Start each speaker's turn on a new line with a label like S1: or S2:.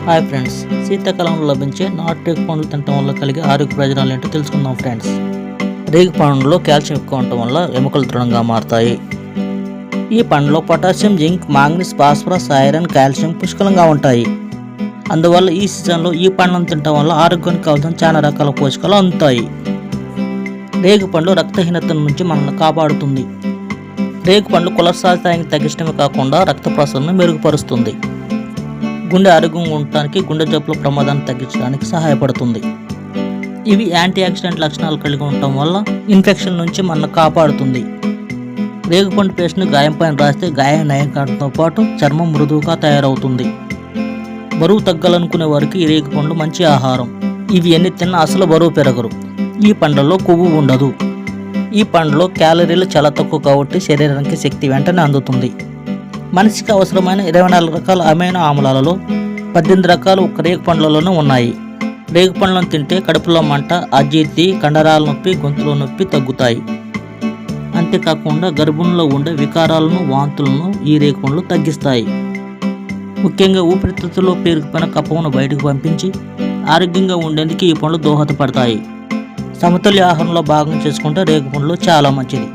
S1: Hi friends, శీతాకాలంలో లభించే నాటు రేగు పండ్లు తినడం వల్ల కలిగే ఆరోగ్య ప్రయోజనాలు ఏంటో తెలుసుకుందాం ఫ్రెండ్స్. రేగు పండులో కాల్షియం ఎక్కువ ఉండటం వల్ల ఎముకలు దృఢంగా మారుతాయి. ఈ పండులో potassium, zinc, manganese, phosphorus, iron, calcium పుష్కలంగా ఉంటాయి. అందువల్ల ఈ సీజన్లో ఈ పండ్లను తినడం వల్ల ఆరోగ్యానికి కావాల్సిన చాలా రకాల పోషకాలు అందుతాయి. రేగు పండు రక్తహీనత నుంచి మనల్ని కాపాడుతుంది. రేగు పండు కొలెస్ట్రాల్ స్థాయిని తగ్గించడమే కాకుండా రక్త ప్రసరణను మెరుగుపరుస్తుంది. గుండె ఆరోగ్యంగా ఉండటానికి, గుండె జబ్బుల ప్రమాదాన్ని తగ్గించడానికి సహాయపడుతుంది. ఇవి యాంటీ ఆక్సిడెంట్ లక్షణాలు కలిగి ఉండటం వల్ల ఇన్ఫెక్షన్ నుంచి మనల్ని కాపాడుతుంది. రేగుపండు పేస్ట్ను గాయం పైన రాస్తే గాయం నయం కావడంతో పాటు చర్మం మృదువుగా తయారవుతుంది. బరువు తగ్గాలనుకునే వారికి ఈ రేగుపండ్లు మంచి ఆహారం. ఇవి ఎన్ని తిన్నా అసలు బరువు పెరగరు. ఈ పండ్లలో కొవ్వు ఉండదు. ఈ పండ్లో క్యాలరీలు చాలా తక్కువ కాబట్టి శరీరానికి శక్తి వెంటనే అందుతుంది. మనిషికి అవసరమైన 24 రకాల అమైనో ఆమ్లాలలో 18 రకాలు ఒక రేగు పండ్లలోనే ఉన్నాయి. రేగు పండ్లను తింటే కడుపులో మంట, అజీర్తి, కండరాల నొప్పి, గొంతులో నొప్పి తగ్గుతాయి. అంతేకాకుండా గర్భంలో ఉండే వికారాలను, వాంతులను ఈ రేగు పండ్లు తగ్గిస్తాయి. ముఖ్యంగా ఊపిరితిత్తుల్లో పేరుకుపోయిన కఫమును బయటకు పంపించి ఆరోగ్యంగా ఉండేందుకు ఈ పండ్లు దోహదపడతాయి. సమతుల్య ఆహారంలో భాగం చేసుకుంటే రేగు పండ్లు చాలా మంచిది.